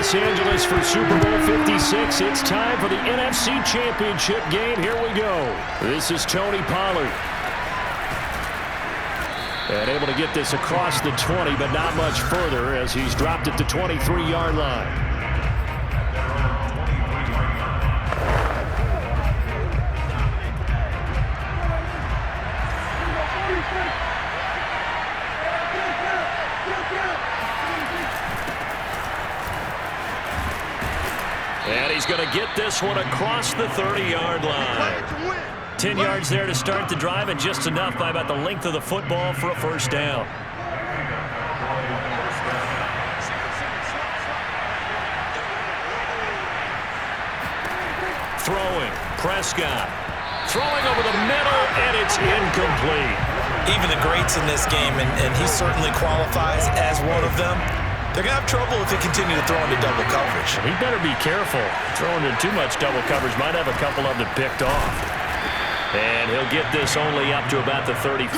Los Angeles for Super Bowl 56. It's time for the NFC Championship game. Here we go. This is Tony Pollard. And able to get this across the 20, but not much further as he's dropped at the 23-yard line. And he's going to get this one across the 30-yard line. 10 yards there to start the drive, and just enough by about the length of the football for a first down. Throwing, Prescott. Throwing over the middle, and it's incomplete. Even the greats in this game, and he certainly qualifies as one of them, they're going to have trouble if they continue to throw into double coverage. He better be careful. Throwing in too much double coverage might have a couple of them picked off. And he'll get this only up to about the 35.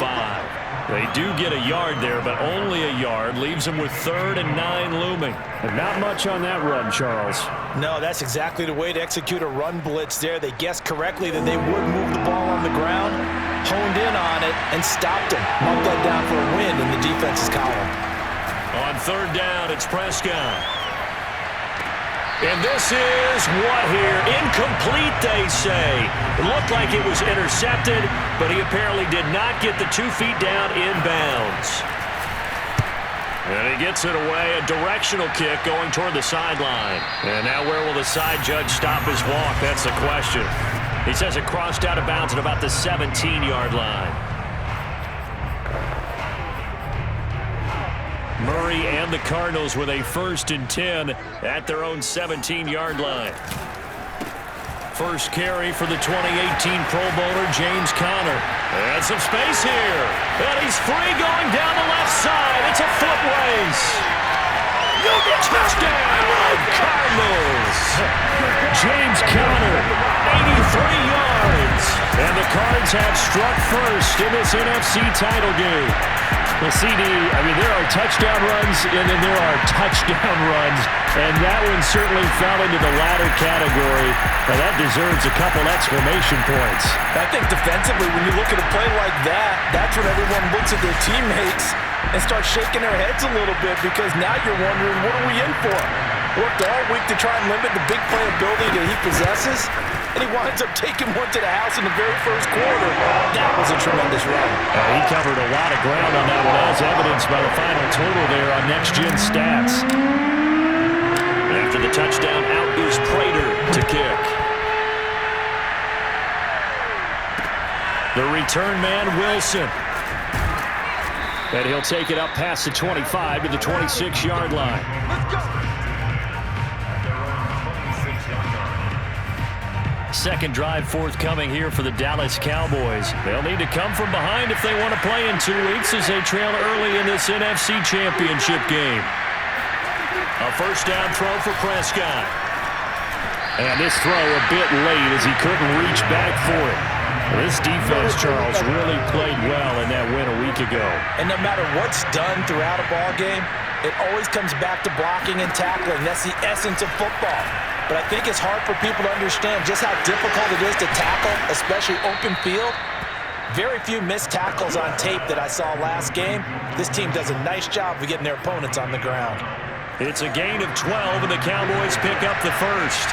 They do get a yard there, but only a yard. Leaves them with 3rd and 9 looming. And not much on that run, Charles. No, that's exactly the way to execute a run blitz there. They guessed correctly that they would move the ball on the ground, honed in on it, and stopped him. Marked that down for a win in the defense's column. On 3rd down, it's Prescott. And this is what here? Incomplete, they say. It looked like it was intercepted, but he apparently did not get the 2 feet down inbounds. And he gets it away, a directional kick going toward the sideline. And now where will the side judge stop his walk? That's the question. He says it crossed out of bounds at about the 17-yard line. Murray and the Cardinals with a 1st and 10 at their own 17-yard line. First carry for the 2018 Pro Bowler, James Conner. And some space here. And he's free going down the left side. It's a foot race. Touchdown, Cardinals. James Conner, 83 yards. And the Cards have struck first in this NFC title game. Well, CD, I mean, there are touchdown runs, and then there are touchdown runs, and that one certainly fell into the latter category. Now, that deserves a couple exclamation points. I think defensively, when you look at a play like that, that's when everyone looks at their teammates and starts shaking their heads a little bit, because now you're wondering, what are we in for? Worked all week to try and limit the big play ability that he possesses, and he winds up taking one to the house in the very first quarter. That was a tremendous run. He covered a lot of ground on that one, as evidenced by the final total there on Next Gen Stats. After the touchdown, out is Prater to kick. The return man, Wilson. And he'll take it up past the 25 to the 26-yard line. Let's go. Second drive forthcoming here for the Dallas Cowboys. They'll need to come from behind if they want to play in 2 weeks, as they trail early in this NFC Championship game. A first down throw for Prescott. And this throw a bit late as he couldn't reach back for it. This defense, Charles, really played well in that win a week ago. And no matter what's done throughout a ball game, it always comes back to blocking and tackling. That's the essence of football. But I think it's hard for people to understand just how difficult it is to tackle, especially open field. Very few missed tackles on tape that I saw last game. This team does a nice job of getting their opponents on the ground. It's a gain of 12, and the Cowboys pick up the first.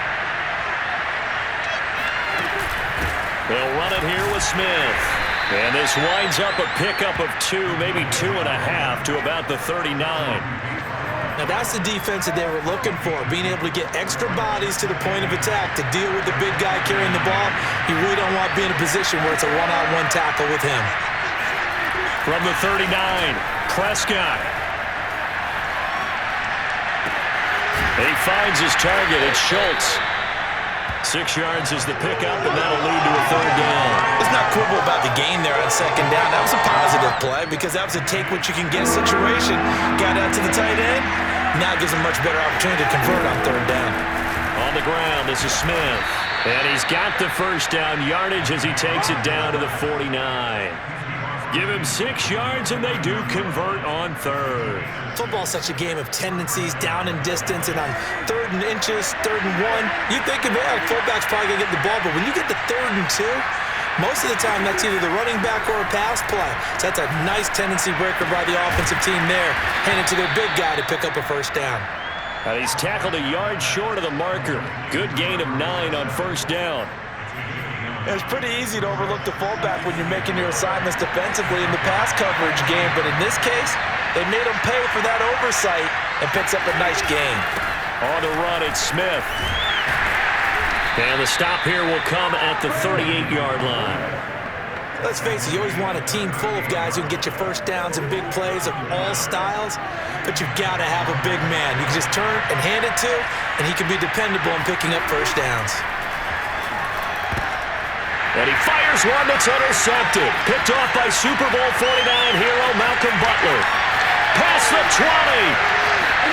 They'll run it here with Smith. And this winds up a pickup of 2, maybe 2.5 to about the 39. Now that's the defense that they were looking for, being able to get extra bodies to the point of attack to deal with the big guy carrying the ball. You really don't want to be in a position where it's a one-on-one tackle with him. From the 39, Prescott. He finds his target. It's Schultz. 6 yards is the pickup, and that'll lead to a third down. Let's not quibble about the gain there on second down. That was a positive play because that was a take-what-you-can-get situation. Got out to the tight end. Now gives him a much better opportunity to convert on third down. On the ground, this is Smith. And he's got the first down yardage as he takes it down to the 49. Give him 6 yards, and they do convert on third. Football's such a game of tendencies, down and distance, and on 3rd and inches, 3rd and 1, you think, man, fullback's probably going to get the ball, but when you get to 3rd and 2, most of the time that's either the running back or a pass play. So that's a nice tendency breaker by the offensive team there. Hand it to their big guy to pick up a first down. And he's tackled a yard short of the marker. Good gain of 9 on first down. It's pretty easy to overlook the fullback when you're making your assignments defensively in the pass coverage game, but in this case, they made him pay for that oversight and picks up a nice gain. On the run, it's Smith. And the stop here will come at the 38-yard line. Let's face it, you always want a team full of guys who can get you first downs and big plays of all styles, but you've got to have a big man you can just turn and hand it to, and he can be dependable in picking up first downs. And he fires one that's intercepted. Picked off by Super Bowl 49 hero Malcolm Butler. Past the 20.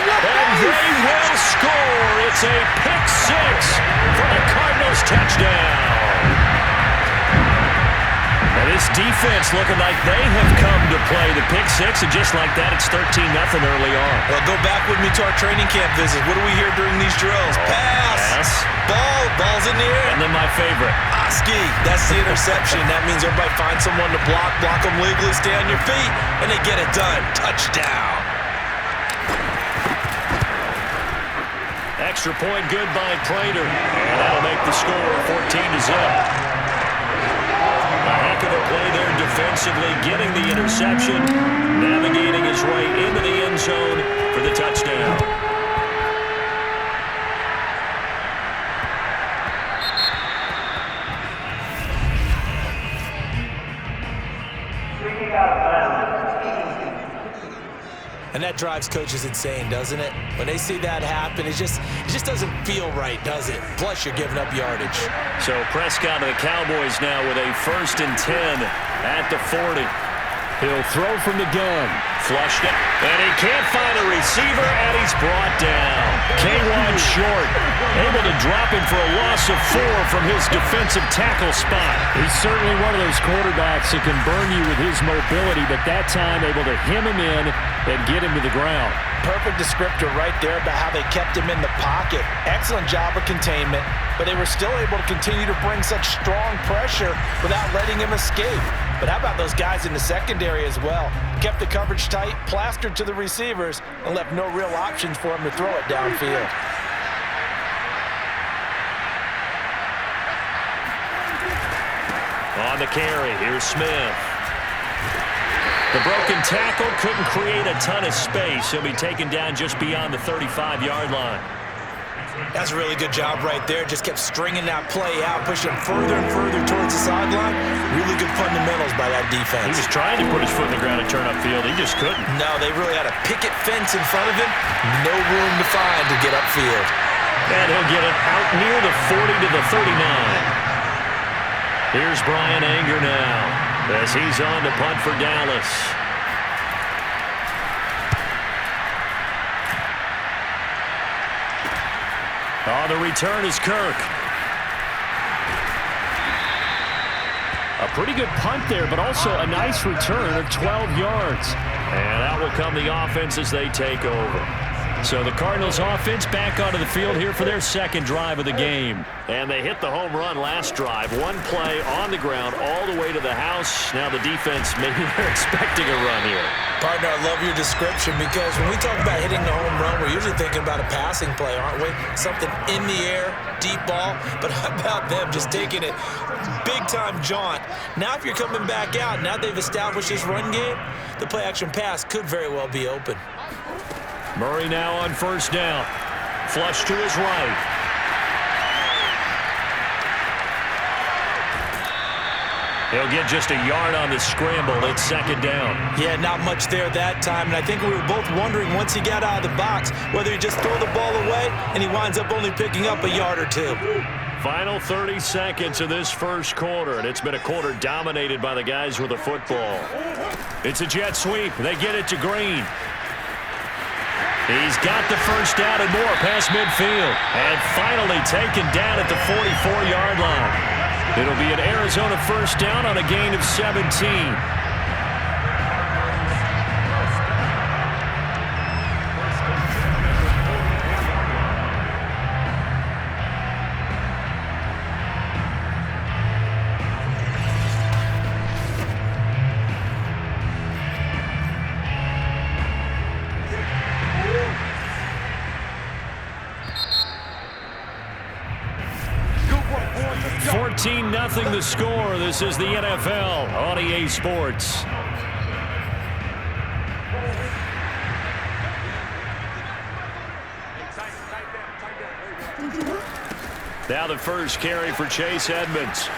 And they will score. It's a pick 6 for the Cardinals touchdown. And this defense looking like they have come to play the pick 6, and just like that, it's 13-0 early on. Well, go back with me to our training camp visit. What do we hear during these drills? Pass. Ball's in the air. And then my favorite. Oski, that's the interception. That means everybody finds someone to block them legally, stay on your feet, and they get it done. Touchdown. Extra point good by Prater. And that'll make the score 14-0. A heck of a play there defensively, getting the interception, navigating his way into the end zone for the touchdown. And that drives coaches insane, doesn't it? When they see that happen, it just doesn't feel right, does it? Plus, you're giving up yardage. So Prescott of the Cowboys now with a 1st and 10 at the 40. He'll throw from the gun. Flushed it. And he can't find a receiver, and he's brought down. K-Wan short. Able to drop him for a loss of 4 from his defensive tackle spot. He's certainly one of those quarterbacks that can burn you with his mobility, but that time able to hem him in and get him to the ground. Perfect descriptor right there about how they kept him in the pocket. Excellent job of containment, but they were still able to continue to bring such strong pressure without letting him escape. But how about those guys in the secondary as well? Kept the coverage tight, plastered to the receivers, and left no real options for him to throw it downfield. On the carry, here's Smith. The broken tackle couldn't create a ton of space. He'll be taken down just beyond the 35-yard line. That's a really good job right there. Just kept stringing that play out, pushing him further and further towards the sideline. Really good fundamentals by that defense. He was trying to put his foot in the ground and turn upfield. He just couldn't. No, they really had a picket fence in front of him. No room to find to get upfield. And he'll get it out near the 40 to the 39. Here's Brian Anger now as he's on to punt for Dallas. On the return is Kirk. A pretty good punt there, but also a nice return of 12 yards. And out will come the offense as they take over. So the Cardinals offense back onto the field here for their second drive of the game. And they hit the home run last drive. One play on the ground all the way to the house. Now the defense, maybe they're expecting a run here. Partner, I love your description because when we talk about hitting the home run, we're usually thinking about a passing play, aren't we? Something in the air, deep ball. But how about them just taking it big-time jaunt? Now if you're coming back out, now they've established this run game, the play-action pass could very well be open. Murray now on first down. Flush to his right. He'll get just a yard on the scramble. It's second down. Yeah, not much there that time. And I think we were both wondering once he got out of the box whether he just throw the ball away and he winds up only picking up a yard or two. Final 30 seconds of this first quarter, and it's been a quarter dominated by the guys with the football. It's a jet sweep. They get it to Green. He's got the first down and more past midfield. And finally taken down at the 44-yard line. It'll be an Arizona first down on a gain of 17. 14-0 the score. This is the NFL on EA Sports. Now the first carry for Chase Edmonds.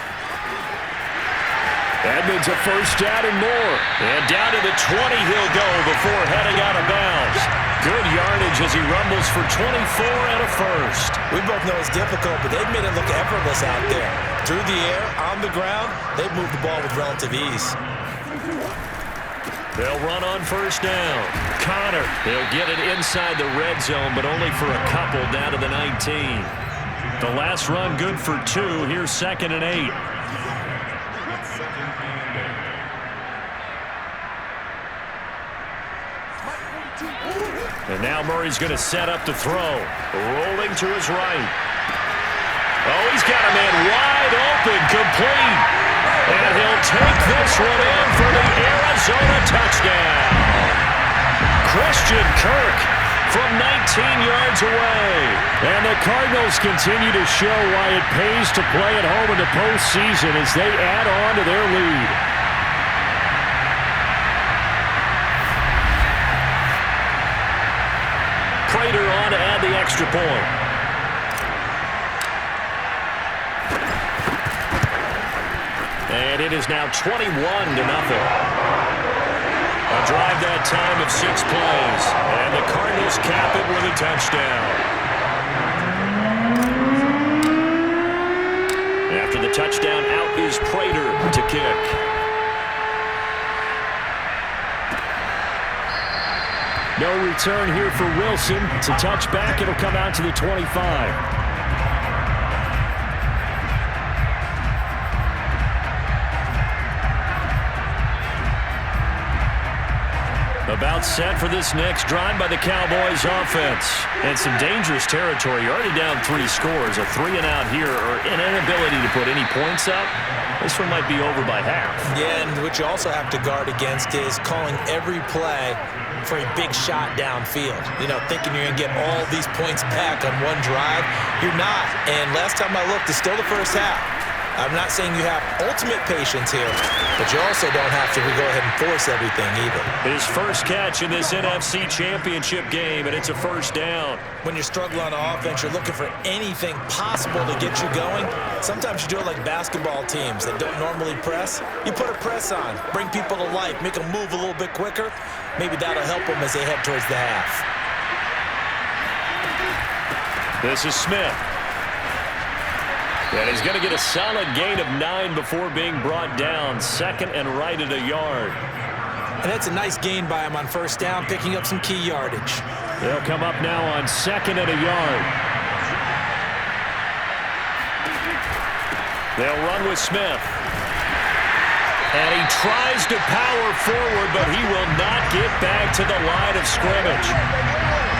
Edmonds a first down and more. And down to the 20 he'll go before heading out of bounds. Good yardage as he rumbles for 24 and a first. We both know it's difficult, but they've made it look effortless out there. Through the air, on the ground, they've moved the ball with relative ease. They'll run on first down. Connor, he'll get it inside the red zone, but only for a couple down to the 19. The last run good for 2. Here's 2nd and 8. And now Murray's going to set up to throw. Rolling to his right. Oh, he's got a man wide open, complete. And he'll take this one in for the Arizona touchdown. Christian Kirk from 19 yards away. And the Cardinals continue to show why it pays to play at home in the postseason as they add on to their lead. Prater on to add the extra point. And it is now 21-0. A drive that time of 6 plays. And the Cardinals cap it with a touchdown. After the touchdown, out is Prater to kick. No return here for Wilson. It's a touchback. It'll come out to the 25. About set for this next drive by the Cowboys offense. And some dangerous territory. You're already down 3 scores. A 3-and-out here or an inability to put any points up. This one might be over by half. Yeah, and what you also have to guard against is calling every play for a big shot downfield. You know, thinking you're going to get all these points back on one drive. You're not. And last time I looked, it's still the first half. I'm not saying you have ultimate patience here, but you also don't have to go ahead and force everything either. His first catch in this NFC Championship game, and it's a first down. When you're struggling on offense, you're looking for anything possible to get you going. Sometimes you do it like basketball teams that don't normally press. You put a press on, bring people to life, make them move a little bit quicker. Maybe that'll help them as they head towards the half. This is Smith. And he's going to get a solid gain of 9 before being brought down. 2nd and right at a yard. And that's a nice gain by him on first down, picking up some key yardage. They'll come up now on 2nd and a yard. They'll run with Smith. And he tries to power forward, but he will not get back to the line of scrimmage.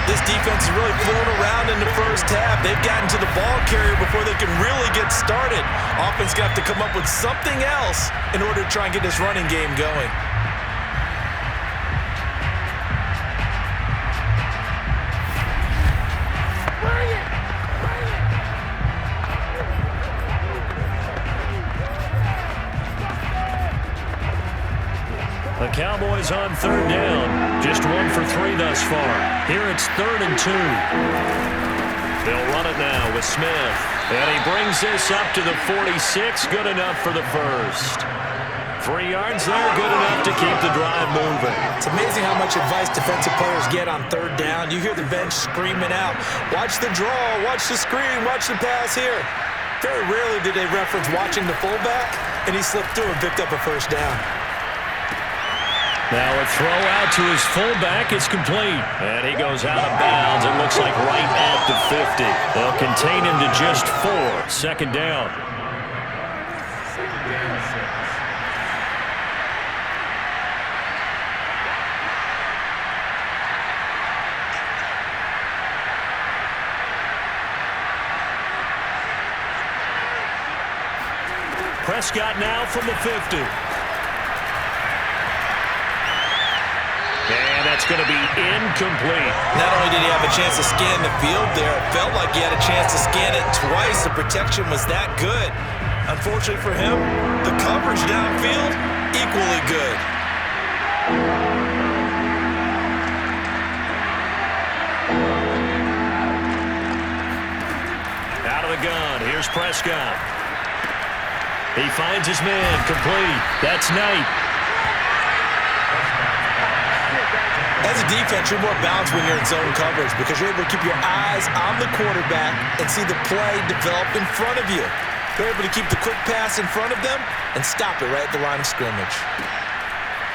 This defense is really flown around in the first half. They've gotten to the ball carrier before they can really get started. Offense got to come up with something else in order to try and get this running game going. The Cowboys on 3rd down. Just 1 for 3 thus far. Here it's 3rd and 2. They'll run it now with Smith. And he brings this up to the 46. Good enough for the first. 3 yards there. Good enough to keep the drive moving. It's amazing how much advice defensive players get on 3rd down. You hear the bench screaming out, watch the draw, watch the screen, watch the pass here. Very rarely do they reference watching the fullback, and he slipped through and picked up a first down. Now a throw out to his fullback is complete. And he goes out of bounds. It looks like right at the 50. They'll contain him to just 4. 2nd down. Prescott now from the 50. And that's going to be incomplete. Not only did he have a chance to scan the field there, it felt like he had a chance to scan it twice. The protection was that good. Unfortunately for him, the coverage downfield, equally good. Out of the gun, here's Prescott. He finds his man, complete. That's Knight. As a defense, you're more balanced when you're in zone coverage because you're able to keep your eyes on the quarterback and see the play develop in front of you. You're able to keep the quick pass in front of them and stop it right at the line of scrimmage.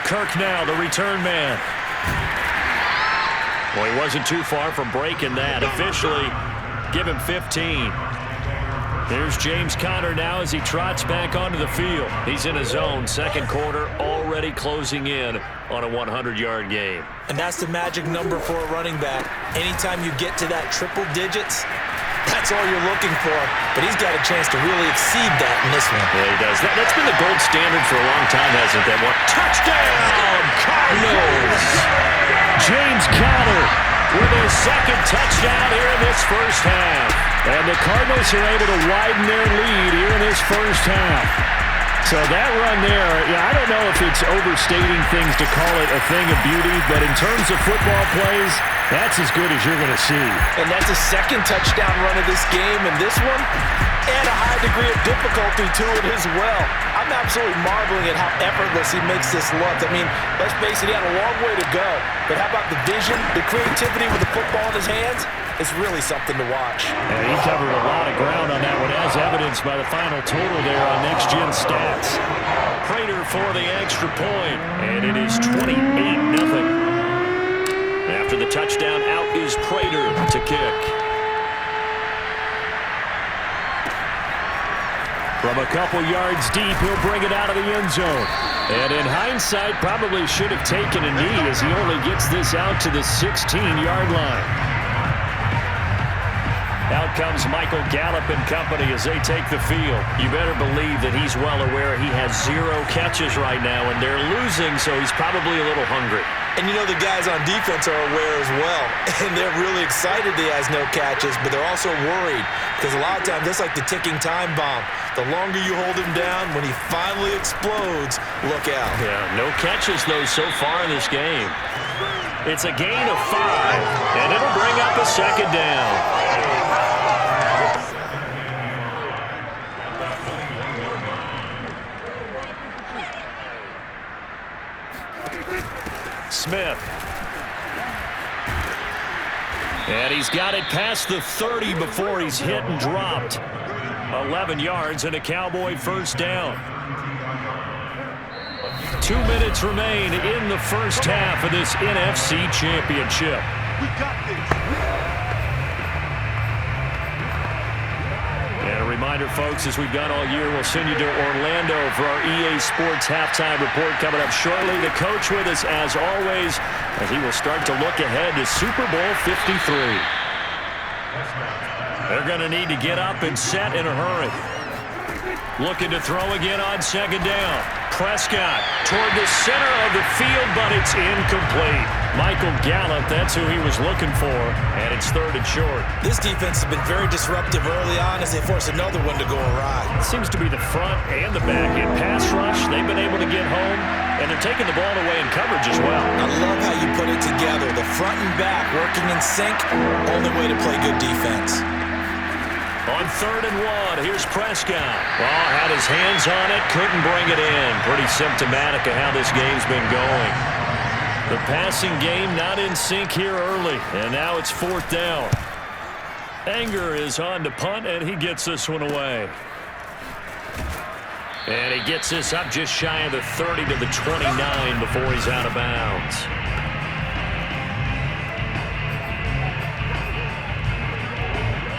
Kirk now, the return man. Well, he wasn't too far from breaking that. Officially, give him 15. Here's James Conner now as he trots back onto the field. He's in his zone, second quarter, already closing in on a 100-yard game. And that's the magic number for a running back. Anytime you get to that triple digits, that's all you're looking for. But he's got a chance to really exceed that in this one. Yeah, he does. That's been the gold standard for a long time, hasn't it? Touchdown, Cardinals! James Conner with his second touchdown here in this first half. And the Cardinals are able to widen their lead here in this first half. So that run there, I don't know if it's overstating things to call it a thing of beauty, but in terms of football plays, that's as good as you're going to see. And that's a second touchdown run of this game, and this one, and a high degree of difficulty to it as well. I'm absolutely marveling at how effortless he makes this look. I mean, let's face it, he had a long way to go. But how about the vision, the creativity with the football in his hands? It's really something to watch. And he covered a lot of ground on that one, as evidenced by the final total there on Next Gen Stats. Prater for the extra point, and it is 28-0. After the touchdown, out is Prater to kick. From a couple yards deep, he'll bring it out of the end zone. And in hindsight, probably should have taken a knee as he only gets this out to the 16-yard line. Out comes Michael Gallup and company as they take the field. You better believe that he's well aware he has 0 catches right now, and they're losing, so he's probably a little hungry. And you know the guys on defense are aware as well. And they're really excited he has no catches, but they're also worried. Because a lot of times, that's like the ticking time bomb. The longer you hold him down, when he finally explodes, look out. Yeah, no catches, though, so far in this game. It's a gain of 5, and it'll bring up a second down. Smith. And he's got it past the 30 before he's hit and dropped. 11 yards and a Cowboy first down. 2 minutes remain in the first half of this NFC Championship. We got this. And a reminder, folks, as we've done all year, we'll send you to Orlando for our EA Sports halftime report coming up shortly. The coach with us, as always, as he will start to look ahead to Super Bowl 53. They're going to need to get up and set in a hurry. Looking to throw again on second down. Prescott toward the center of the field, but it's incomplete. Michael Gallup, that's who he was looking for, and it's third and short. This defense has been very disruptive early on as they force another one to go awry. It seems to be the front and the back. In pass rush, they've been able to get home, and they're taking the ball away in coverage as well. I love how you put it together. The front and back working in sync, only way to play good defense. On 3rd and 1, here's Prescott. Well, had his hands on it, couldn't bring it in. Pretty symptomatic of how this game's been going. The passing game not in sync here early, and now it's 4th down. Anger is on to punt, and he gets this one away. And he gets this up just shy of the 30 to the 29 before he's out of bounds.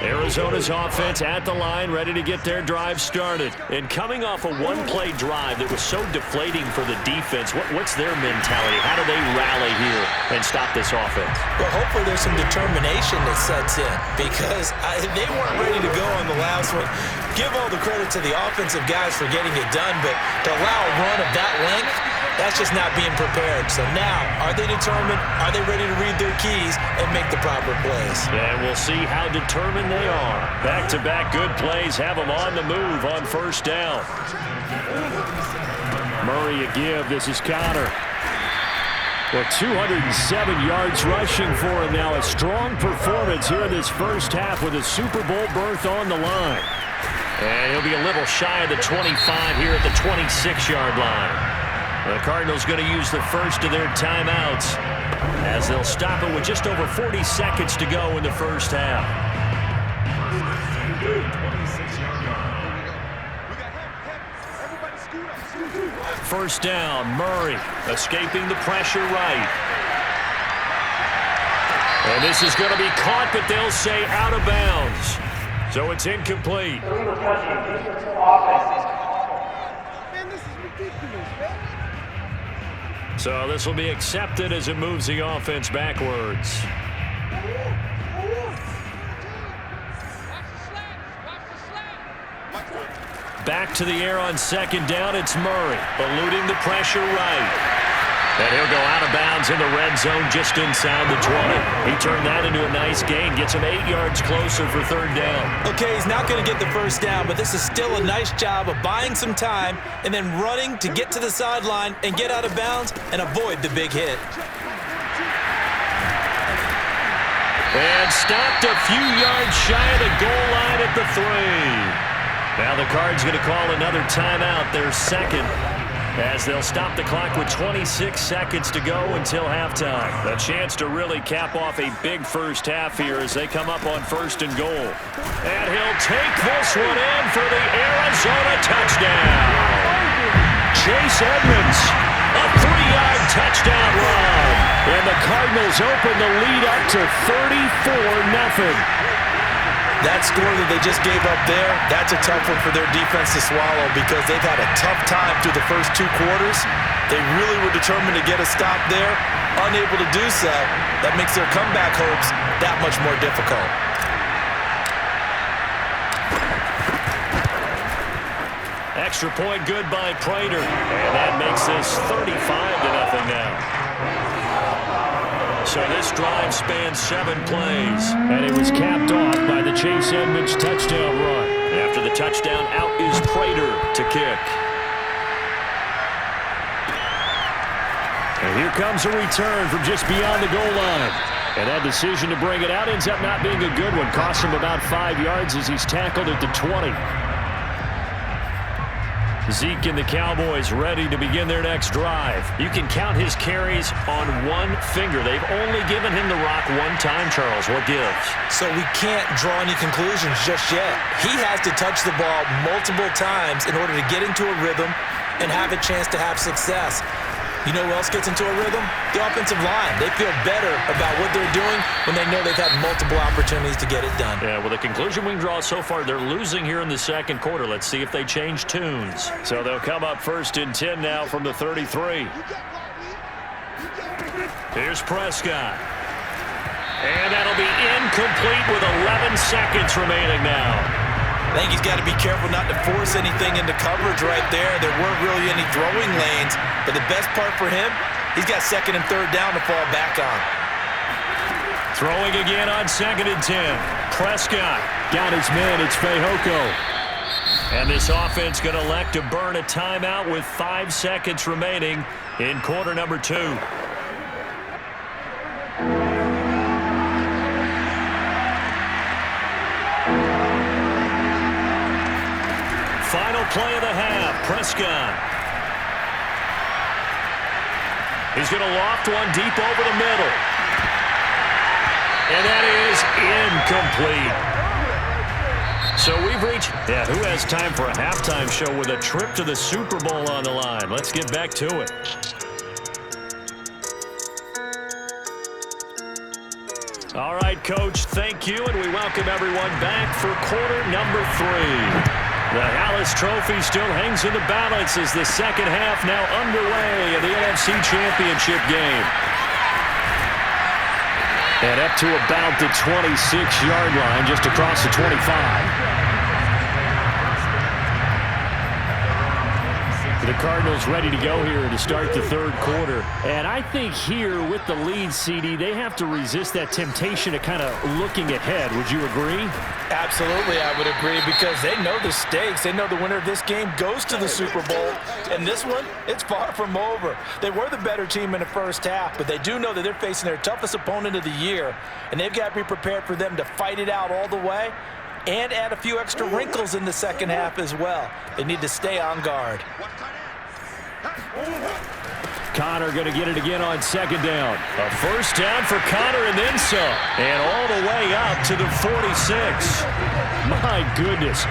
Arizona's offense at the line, ready to get their drive started. And coming off a one-play drive that was so deflating for the defense, what's their mentality? How do they rally here and stop this offense? Well, hopefully there's some determination that sets in because they weren't ready to go on the last one. Give all the credit to the offensive guys for getting it done, but to allow a run of that length, that's just not being prepared. So now, are they determined? Are they ready to read their keys and make the proper plays? And we'll see how determined they gone. Back-to-back good plays have them on the move on first down. Murray a give. This is Connor. Well, 207 yards rushing for him now. A strong performance here in this first half with a Super Bowl berth on the line. And he'll be a little shy of the 25 here at the 26-yard line. The Cardinals going to use the first of their timeouts as they'll stop it with just over 40 seconds to go in the first half. First down, Murray escaping the pressure right. And this is going to be caught, but they'll say out of bounds. So it's incomplete. So this will be accepted as it moves the offense backwards. Back to the air on second down. It's Murray eluding the pressure right. And he'll go out of bounds in the red zone just inside the 20. He turned that into a nice gain. Gets him 8 yards closer for third down. Okay, he's not going to get the first down, but this is still a nice job of buying some time and then running to get to the sideline and get out of bounds and avoid the big hit. And stopped a few yards shy of the goal line at the 3. Now the Cards going to call another timeout, their second, as they'll stop the clock with 26 seconds to go until halftime. A chance to really cap off a big first half here as they come up on first and goal. And he'll take this one in for the Arizona touchdown. Chase Edmonds, a 3-yard touchdown run. And the Cardinals open the lead up to 34-0. That score that they just gave up there, that's a tough one for their defense to swallow because they've had a tough time through the first 2 quarters. They really were determined to get a stop there. Unable to do so, that makes their comeback hopes that much more difficult. Extra point good by Prater. And that makes this 35-0 now. So this drive spans 7 plays. And it was capped off by the Chase Edmonds touchdown run. After the touchdown, out is Prater to kick. And here comes a return from just beyond the goal line. And that decision to bring it out ends up not being a good one. Costs him about 5 yards as he's tackled at the 20. Zeke and the Cowboys ready to begin their next drive. You can count his carries on one finger. They've only given him the rock one time, Charles. What gives? So we can't draw any conclusions just yet. He has to touch the ball multiple times in order to get into a rhythm and have a chance to have success. You know who else gets into a rhythm? The offensive line. They feel better about what they're doing when they know they've had multiple opportunities to get it done. Yeah, well, the conclusion we can draw so far, they're losing here in the second quarter. Let's see if they change tunes. So they'll come up first and 10 now from the 33. Here's Prescott. And that'll be incomplete with 11 seconds remaining now. I think he's got to be careful not to force anything into coverage right there. There weren't really any throwing lanes, but the best part for him, he's got second and third down to fall back on. Throwing again on second and 10. Prescott Got his man. It's Fehoko. And this offense going to elect to burn a timeout with 5 seconds remaining in quarter number 2. Final play of the half. Prescott. He's going to loft one deep over the middle. And that is incomplete. So we've reached, who has time for a halftime show with a trip to the Super Bowl on the line? Let's get back to it. All right, Coach, thank you, and we welcome everyone back for quarter number 3. The Hallis Trophy still hangs in the balance as the second half now underway in the NFC Championship game. And up to about the 26-yard line, just across the 25. The Cardinals ready to go here to start the third quarter. And I think here with the lead, CD, they have to resist that temptation of kind of looking ahead. Would you agree? Absolutely, I would agree, because they know the stakes. They know the winner of this game goes to the Super Bowl. And this one, it's far from over. They were the better team in the first half, but they do know that they're facing their toughest opponent of the year, and they've got to be prepared for them to fight it out all the way and add a few extra wrinkles in the second half as well. They need to stay on guard. Connor going to get it again on second down. A first down for Connor and then some. And all the way up to the 46. My goodness.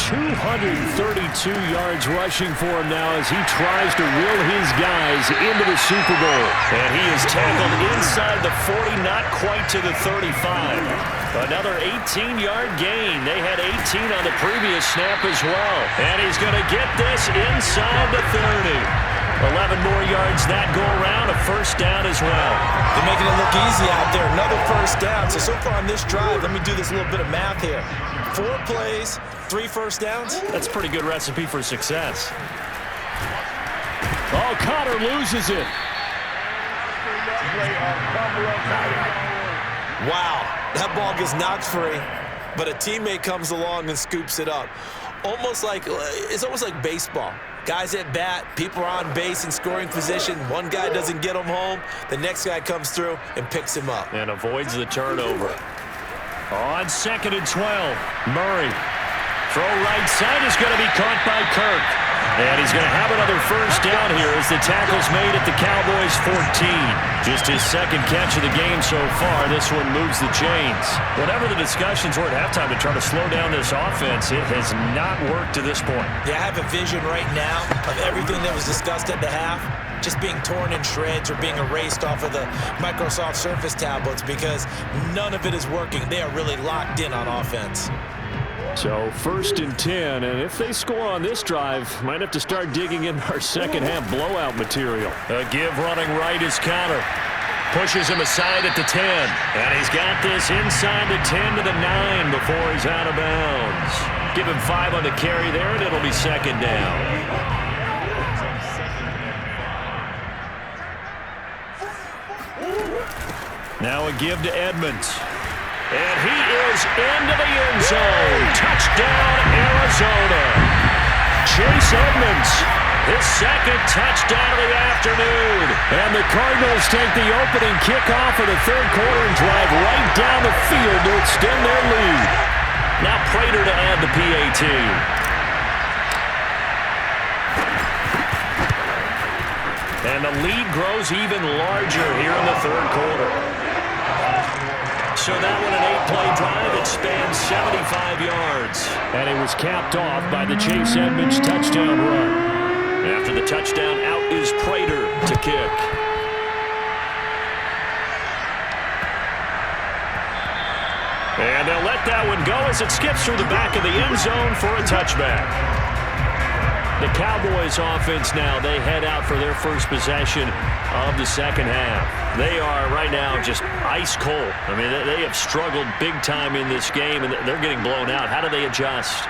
232 yards rushing for him now as he tries to will his guys into the Super Bowl. And he is tackled inside the 40, not quite to the 35. Another 18-yard gain. They had 18 on the previous snap as well. And he's going to get this inside the 30. 11 more yards that go around, a first down as well. They're making it look easy out there. Another first down. So far on this drive, let me do this little bit of math here. 4 plays, 3 first downs. That's a pretty good recipe for success. Oh, Connor loses it. Wow, that ball gets knocked free, but a teammate comes along and scoops it up. It's almost like baseball. Guys at bat, people are on base in scoring position. One guy doesn't get him home. The next guy comes through and picks him up. And avoids the turnover. On 2nd and 12, Murray. Throw right side is going to be caught by Kirk. And he's going to have another first down here as the tackle's made at the Cowboys 14. Just his second catch of the game so far. This one moves the chains. Whatever the discussions were at halftime to try to slow down this offense, it has not worked to this point. Yeah, I have a vision right now of everything that was discussed at the half just being torn in shreds or being erased off of the Microsoft Surface tablets, because none of it is working. They are really locked in on offense. So 1st and 10, and if they score on this drive, might have to start digging in our second half blowout material. A give running right is Connor. Pushes him aside at the 10, and he's got this inside the 10 to the 9 before he's out of bounds. Give him 5 on the carry there, and it'll be second down. Now a give to Edmonds. And he is into the end zone. Touchdown, Arizona. Chase Edmonds, his second touchdown of the afternoon. And the Cardinals take the opening kickoff of the third quarter and drive right down the field to extend their lead. Now Prater to add the PAT. And the lead grows even larger here in the third quarter. So that one, an 8-play drive, it spans 75 yards. And it was capped off by the Chase Edmonds touchdown run. After the touchdown, out is Prater to kick. And they'll let that one go as it skips through the back of the end zone for a touchback. The Cowboys offense now, they head out for their first possession of the second half. They are right now just ice cold. I mean, they have struggled big time in this game, and they're getting blown out. How do they adjust?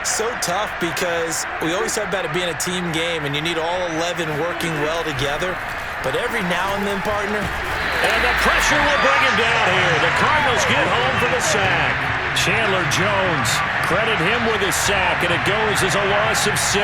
So tough, because we always talk about it being a team game, and you need all 11 working well together. But every now and then, partner. And the pressure will bring him down here. The Cardinals get home for the sack. Chandler Jones, credit him with a sack, and it goes as a loss of 6.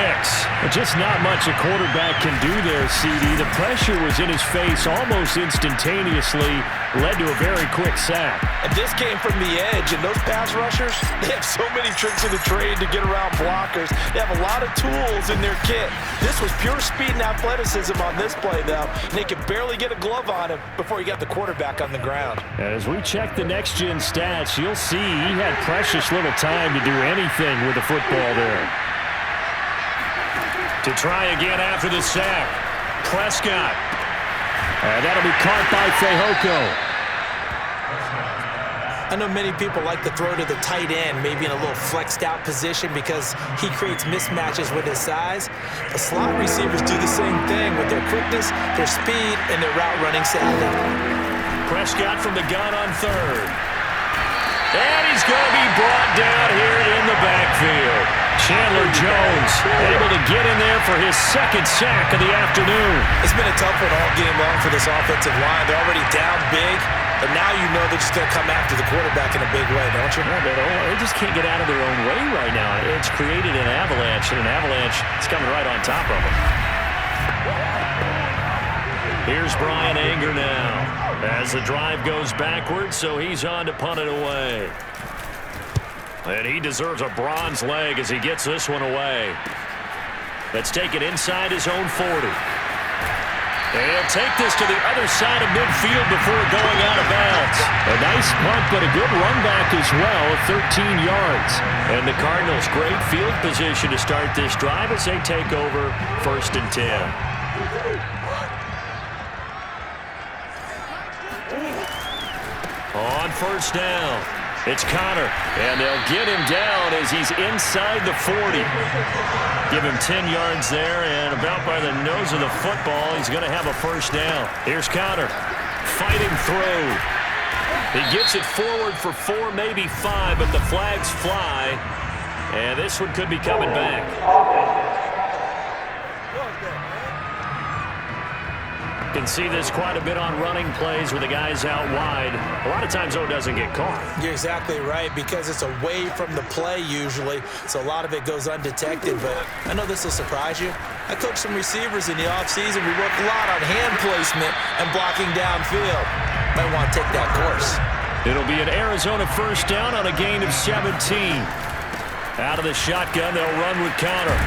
But just not much a quarterback can do there, CD. The pressure was in his face almost instantaneously, led to a very quick sack. And this came from the edge, and those pass rushers, they have so many tricks of the trade to get around blockers. They have a lot of tools in their kit. This was pure speed and athleticism on this play, though. And they could barely get a glove on him before he got the quarterback on the ground. As we check the next-gen stats, you'll see he had precious little time to do anything with the football there. To try again after the sack, Prescott. And that'll be caught by Fehoko. I know many people like to throw to the tight end, maybe in a little flexed out position, because he creates mismatches with his size. The slot receivers do the same thing with their quickness, their speed, and their route running savvy. Prescott from the gun on third. And he's going to be brought down here in the backfield. Chandler Jones able to get in there for his second sack of the afternoon. It's been a tough one all game long for this offensive line. They're already down big, and now you know they're just going to come after the quarterback in a big way, don't you? Yeah, they just can't get out of their own way right now. It's created an avalanche, and an avalanche is coming right on top of them. Here's Brian Anger now as the drive goes backwards, so he's on to punt it away. And he deserves a bronze leg as he gets this one away. Let's take it inside his own 40. And he'll take this to the other side of midfield before going out of bounds. A nice punt, but a good run back as well, 13 yards. And the Cardinals, great field position to start this drive as they take over 1st and 10. On 1st down, it's Connor, and they'll get him down as he's inside the 40. Give him 10 yards there, and about by the nose of the football, he's going to have a 1st down. Here's Connor, fighting through. He gets it forward for 4, maybe 5, but the flags fly, and this one could be coming back. Can see this quite a bit on running plays with the guys out wide. A lot of times, though, it doesn't get caught. You're exactly right, because it's away from the play usually, so a lot of it goes undetected. But I know this will surprise you. I coach some receivers in the offseason. We work a lot on hand placement and blocking downfield. Might want to take that course. It'll be an Arizona 1st down on a gain of 17. Out of the shotgun, they'll run with Connor.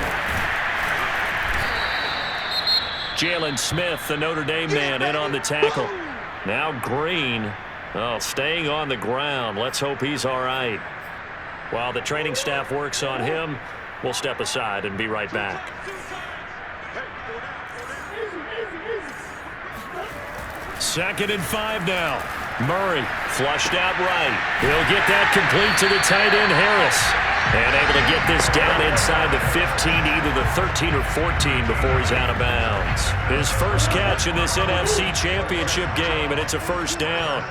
Jalen Smith, the Notre Dame man, in on the tackle. Now Green, staying on the ground. Let's hope he's all right. While the training staff works on him, we'll step aside and be right back. Second and 5 now. Murray flushed out right. He'll get that complete to the tight end, Harris. And able to get this down inside the 15, either the 13 or 14 before he's out of bounds. His first catch in this NFC Championship game, and it's a 1st down.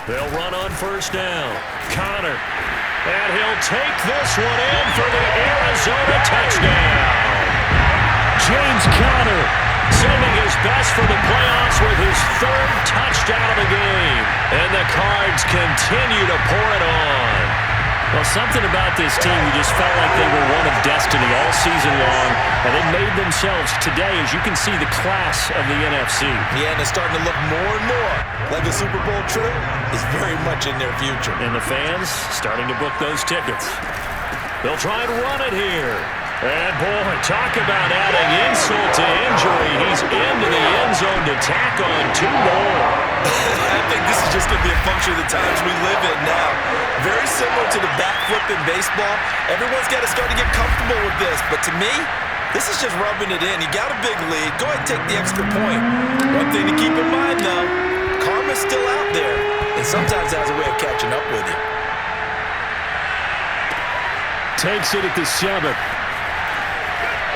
They'll run on 1st down. Connor. And he'll take this one in for the Arizona touchdown. James Conner sending his best for the playoffs with his 3rd touchdown of the game. And the Cards continue to pour it on. Well, something about this team, you just felt like they were one of destiny all season long. And they made themselves today, as you can see, the class of the NFC. Yeah, and it's starting to look more and more like a Super Bowl trip is very much in their future. And the fans starting to book those tickets. They'll try and run it here. And, boy, talk about adding insult to injury. He's into the end zone to tack on 2 more. I think this is just going to be a function of the times we live in now. Very similar to the backflip in baseball. Everyone's got to start to get comfortable with this. But to me, this is just rubbing it in. You got a big lead. Go ahead and take the extra point. One thing to keep in mind, though, karma's still out there. And sometimes has a way of catching up with you. Takes it at the 7.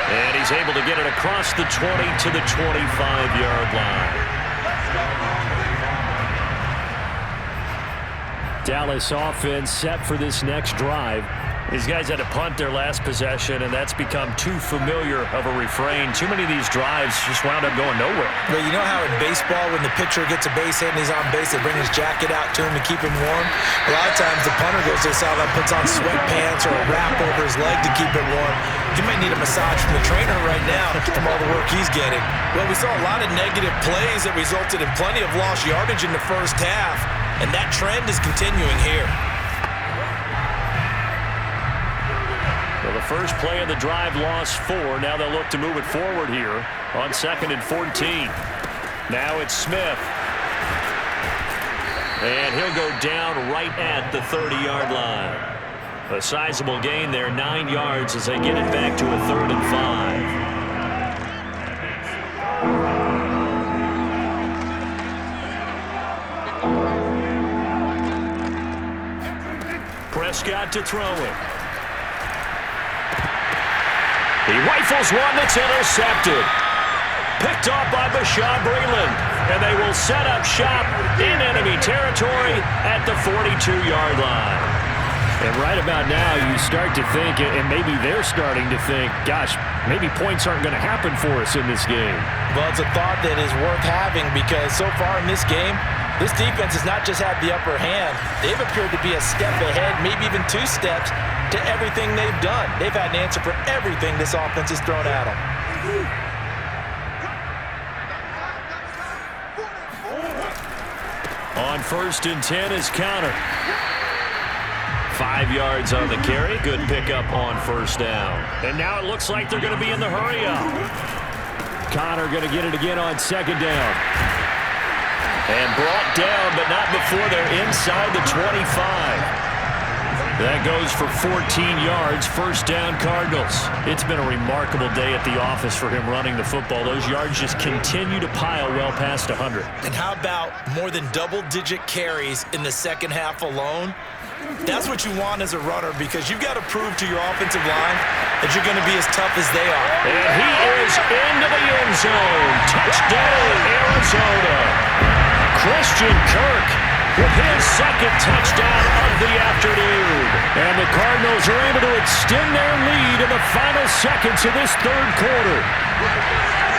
And he's able to get it across the 20 to the 25-yard line. Dallas offense set for this next drive. These guys had to punt their last possession, and that's become too familiar of a refrain. Too many of these drives just wound up going nowhere. Well, you know how in baseball, when the pitcher gets a base hit and he's on base, they bring his jacket out to him to keep him warm? A lot of times the punter goes to the sideline, puts on sweatpants or a wrap over his leg to keep it warm. He might need a massage from the trainer right now from all the work he's getting. Well, we saw a lot of negative plays that resulted in plenty of lost yardage in the first half, and that trend is continuing here. Well, the first play of the drive lost 4. Now they'll look to move it forward here on 2nd and 14. Now it's Smith. And he'll go down right at the 30-yard line. A sizable gain there, 9 yards as they get it back to a 3rd and 5. Prescott to throw it. He rifles one that's intercepted. Picked off by Bashaud Breeland. And they will set up shop in enemy territory at the 42-yard line. And right about now, you start to think, and maybe they're starting to think, gosh, maybe points aren't going to happen for us in this game. Well, it's a thought that is worth having because so far in this game, this defense has not just had the upper hand. They've appeared to be a step ahead, maybe even 2 steps to everything they've done. They've had an answer for everything this offense has thrown at them. On 1st and 10 is Conner. 5 yards on the carry. Good pickup on 1st down. And now it looks like they're going to be in the hurry-up. Conner going to get it again on 2nd down. And brought down, but not before they're inside the 25. That goes for 14 yards. 1st down, Cardinals. It's been a remarkable day at the office for him running the football. Those yards just continue to pile well past 100. And how about more than double-digit carries in the second half alone? That's what you want as a runner because you've got to prove to your offensive line that you're going to be as tough as they are. And he is into the end zone. Touchdown, Arizona. Christian Kirk with his 2nd touchdown of the afternoon. And the Cardinals are able to extend their lead in the final seconds of this 3rd quarter.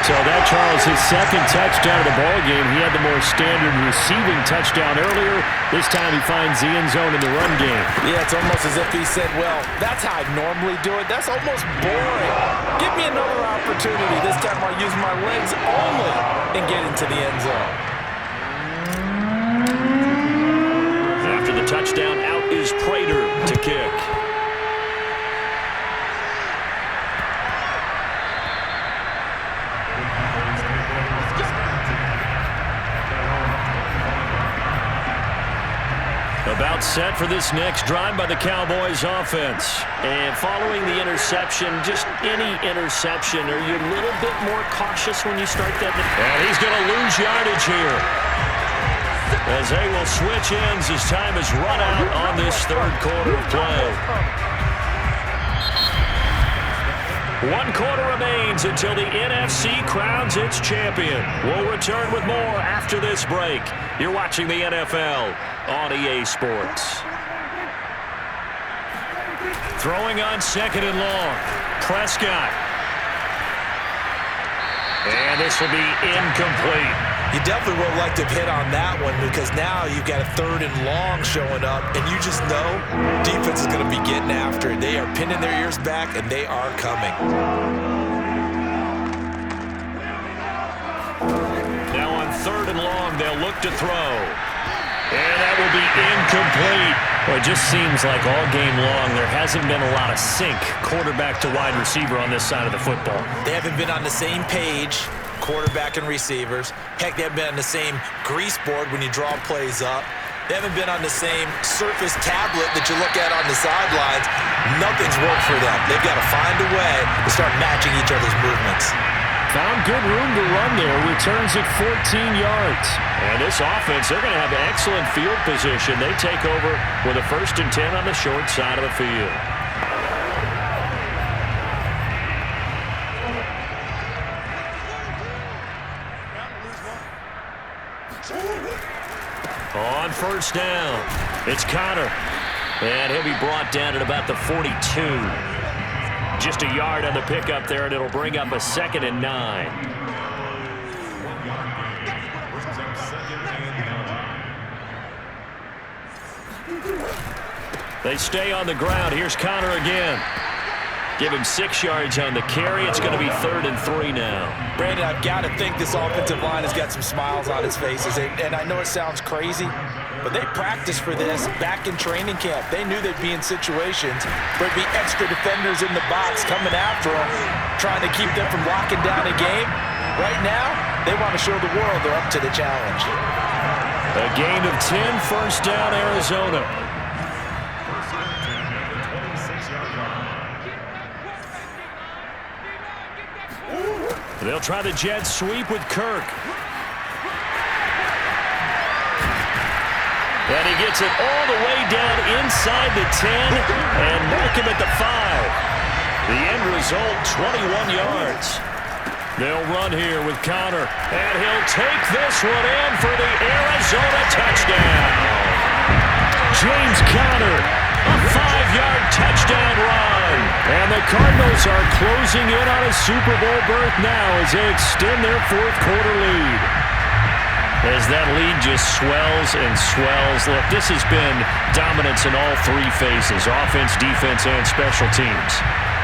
So that, Charles, his 2nd touchdown of the ballgame. He had the more standard receiving touchdown earlier. This time he finds the end zone in the run game. Yeah, it's almost as if he said, well, that's how I normally do it. That's almost boring. Give me another opportunity. This time I'll use my legs only and get into the end zone. After the touchdown, out is Prater to kick. About set for this next drive by the Cowboys offense. And following the interception, just any interception, are you a little bit more cautious when you start that? And he's going to lose yardage here, as they will switch ends as time is run out on this 3rd quarter of play. 1 quarter remains until the NFC crowns its champion. We'll return with more after this break. You're watching the NFL on EA Sports. Throwing on 2nd and long. Prescott. And this will be incomplete. You definitely would like to have hit on that one because now you've got a 3rd and long showing up, and you just know defense is going to be getting after it. They are pinning their ears back, and they are coming. Now on 3rd and long, they'll look to throw. And that will be incomplete. Well, it just seems like all game long there hasn't been a lot of sync quarterback to wide receiver on this side of the football. They haven't been on the same page, quarterback and receivers. Heck, they haven't been on the same grease board when you draw plays up. They haven't been on the same surface tablet that you look at on the sidelines. Nothing's worked for them. They've got to find a way to start matching each other's movements. Found good room to run there. Returns at 14 yards. And this offense, they're going to have excellent field position. They take over with a 1st and 10 on the short side of the field. On 1st down, it's Conner. And he'll be brought down at about the 42. Just a yard on the pickup there, and it'll bring up a 2nd and 9. They stay on the ground. Here's Conner again. Give him 6 yards on the carry. It's going to be 3rd and 3 now. Brandon, I've got to think this offensive line has got some smiles on its faces. And I know it sounds crazy, but they practiced for this back in training camp. They knew they'd be in situations where there'd be extra defenders in the box coming after them, trying to keep them from locking down a game. Right now, they want to show the world they're up to the challenge. A gain of 10, 1st down, Arizona. They'll try the jet sweep with Kirk. And he gets it all the way down inside the 10 and mark him at the 5. The end result, 21 yards. They'll run here with Connor. And he'll take this one in for the Arizona touchdown. James Conner, a 5-yard touchdown run. And the Cardinals are closing in on a Super Bowl berth now as they extend their fourth-quarter lead. As that lead just swells and swells. Look, this has been dominance in all three phases, offense, defense, and special teams.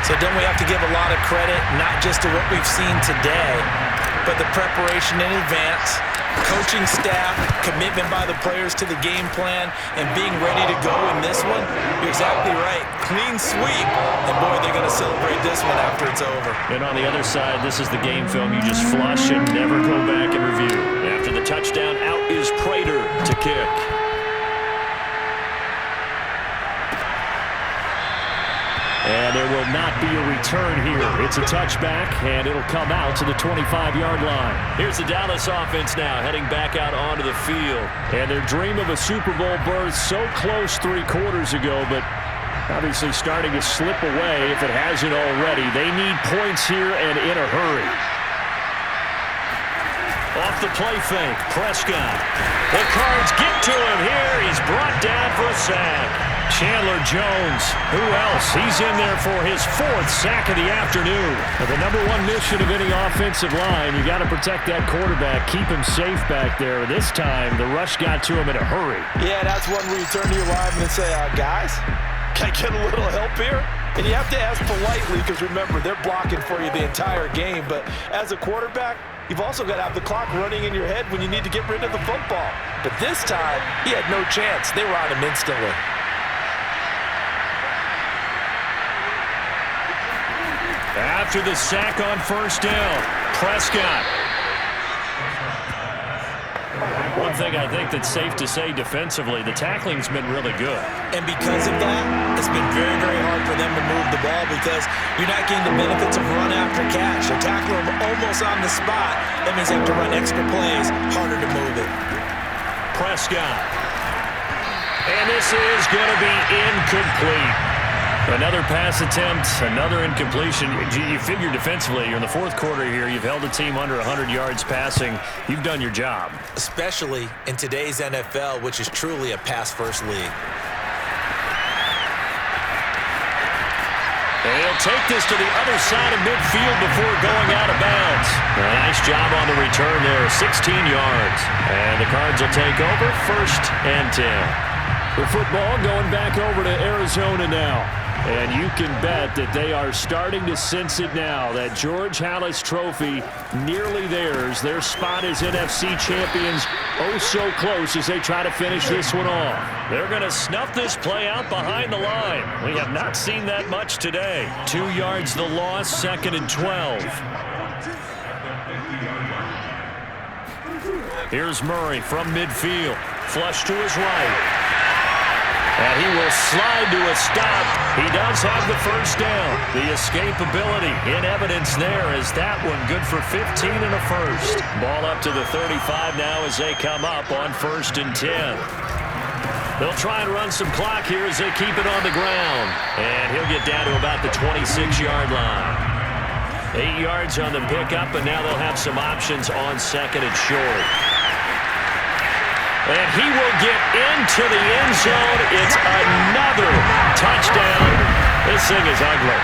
So don't we have to give a lot of credit, not just to what we've seen today, but the preparation in advance, coaching staff, commitment by the players to the game plan, and being ready to go in this one? You're exactly right. Clean sweep. And, boy, they're going to celebrate this one after it's over. And on the other side, this is the game film you just flush and never go back and review. After the touchdown, out is Prater to kick. And there will not be a return here. It's a touchback, and it'll come out to the 25-yard line. Here's the Dallas offense now, heading back out onto the field. And their dream of a Super Bowl berth so close 3 quarters ago, but obviously starting to slip away if it hasn't already. They need points here and in a hurry. Off the play fake, Prescott. The Cards get to him here. He's brought down for a sack. Chandler Jones, who else? He's in there for his 4th sack of the afternoon. But the #1 mission of any offensive line, you got to protect that quarterback, keep him safe back there. This time, the rush got to him in a hurry. Yeah, that's one where you turn to your lineman and say, guys, can I get a little help here? And you have to ask politely because, remember, they're blocking for you the entire game. But as a quarterback, you've also got to have the clock running in your head when you need to get rid of the football. But this time, he had no chance. They were on him instantly. After the sack on first down, Prescott. One thing I think that's safe to say defensively, the tackling's been really good. And because of that, it's been very, very hard for them to move the ball because you're not getting the benefits of run after catch. They're tackling them almost on the spot. That means they have to run extra plays, harder to move it. Prescott. And this is going to be incomplete. Another pass attempt, another incompletion. You figure defensively, you're in the 4th quarter here. You've held the team under 100 yards passing. You've done your job. Especially in today's NFL, which is truly a pass-first league. They'll take this to the other side of midfield before going out of bounds. A nice job on the return there, 16 yards. And the Cards will take over, 1st and 10. The football going back over to Arizona now. And you can bet that they are starting to sense it now. That George Halas trophy nearly theirs. Their spot as NFC champions oh so close as they try to finish this one off. They're going to snuff this play out behind the line. We have not seen that much today. 2 yards the loss, 2nd and 12. Here's Murray from midfield. Flush to his right. And he will slide to a stop. He does have the first down. The escapability in evidence there as that one good for 15 and a first. Ball up to the 35 now as they come up on 1st and 10. They'll try and run some clock here as they keep it on the ground. And he'll get down to about the 26-yard line. 8 yards on the pickup, and now they'll have some options on 2nd and short. And he will get into the end zone. It's another touchdown. This thing is ugly.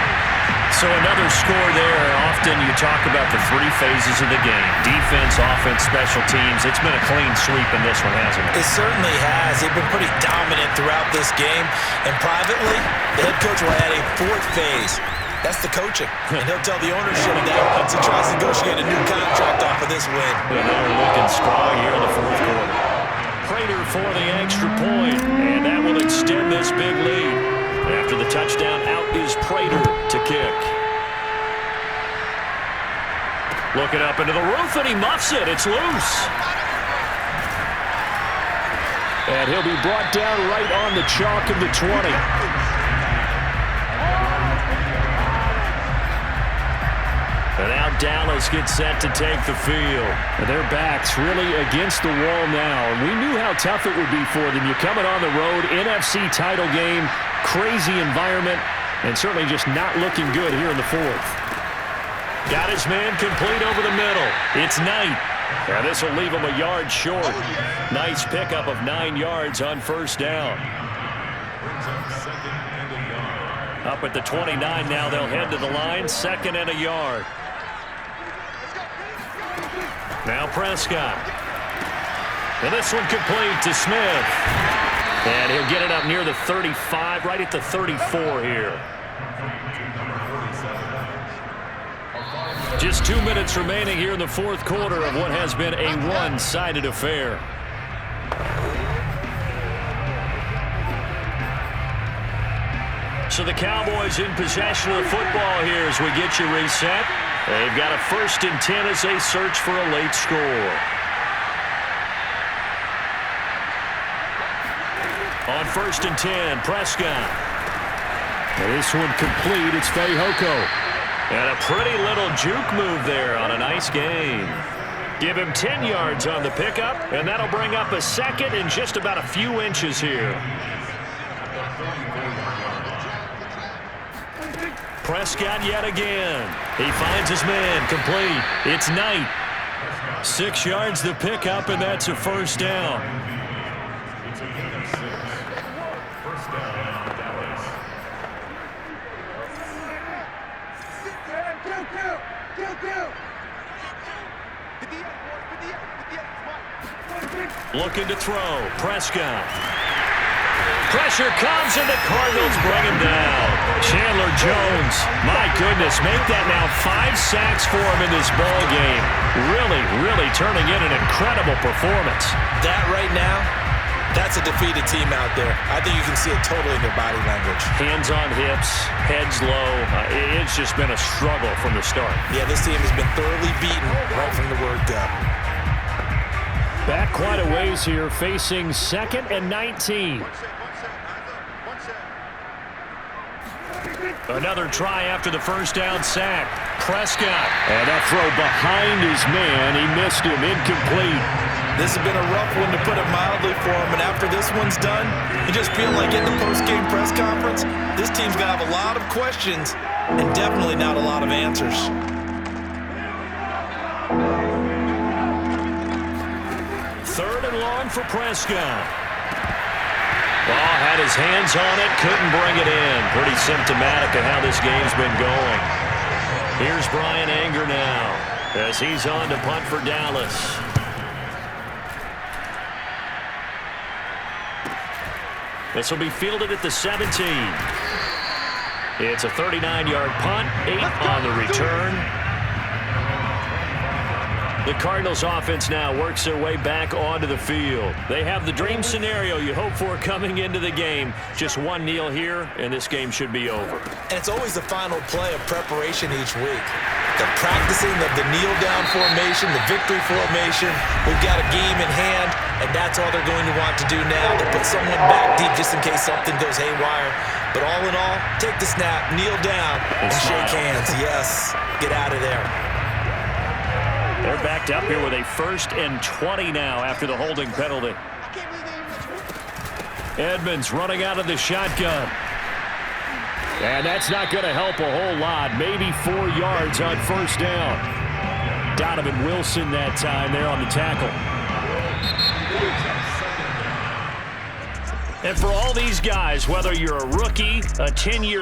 So another score there. Often you talk about the 3 phases of the game. Defense, offense, special teams. It's been a clean sweep in this one, hasn't it? It certainly has. They've been pretty dominant throughout this game. And privately, the head coach will add a 4th phase. That's the coaching. And he'll tell the ownership that once he tries to negotiate a new contract off of this win. And they're looking strong here in the 4th quarter. Prater for the extra point, and that will extend this big lead. After the touchdown, out is Prater to kick. Looking up into the roof, and he muffs it. It's loose. And he'll be brought down right on the chalk of the 20. And now Dallas gets set to take the field. And their backs really against the wall now. And we knew how tough it would be for them. You're coming on the road, NFC title game, crazy environment, and certainly just not looking good here in the 4th. Got his man complete over the middle. It's Knight. And this will leave him a yard short. Nice pickup of 9 yards on first down. Up at the 29 now, they'll head to the line. 2nd and a yard. Now Prescott. And this one complete to Smith. And he'll get it up near the 35, right at the 34 here. Just 2 minutes remaining here in the 4th quarter of what has been a one-sided affair. So the Cowboys in possession of the football here as we get you reset. They've got a 1st and 10 as they search for a late score. On 1st and 10, Prescott. And this one complete. It's Fehoko. And a pretty little juke move there on a nice game. Give him 10 yards on the pickup, and that'll bring up a 2nd and just about a few inches here. Prescott yet again. He finds his man complete. It's Knight. 6 yards the pickup, and that's a 1st down. Looking to throw. Prescott. Pressure comes, and the Cardinals bring him down. Chandler Jones, my goodness, make that now 5 sacks for him in this ball game. Really turning in an incredible performance. That right now, that's a defeated team out there. I think you can see it totally in their body language. Hands on hips, heads low. It's just been a struggle from the start. Yeah, this team has been thoroughly beaten right from the word go. Back quite a ways here, facing 2nd and 19. Another try after the 1st down sack. Prescott. And that throw behind his man. He missed him. Incomplete. This has been a rough one, to put it mildly, for him. And after this one's done, you just feel like in the post-game press conference, this team's going to have a lot of questions and definitely not a lot of answers. Third and long for Prescott. Ball had his hands on it, couldn't bring it in. Pretty symptomatic of how this game's been going. Here's Brian Anger now as he's on to punt for Dallas. This will be fielded at the 17. It's a 39-yard punt, 8 on the return. The Cardinals offense now works their way back onto the field. They have the dream scenario you hope for coming into the game. Just one kneel here, and this game should be over. And it's always the final play of preparation each week. The practicing of the kneel-down formation, the victory formation. We've got a game in hand, and that's all they're going to want to do now. To put someone back deep just in case something goes haywire. But all in all, take the snap, kneel down, and shake hands. Yes, get out of there. They're backed up here with a 1st and 20 now after the holding penalty. Edmonds running out of the shotgun. And that's not going to help a whole lot. Maybe 4 yards on 1st down. Donovan Wilson that time there on the tackle. And for all these guys, whether you're a rookie, a 10-year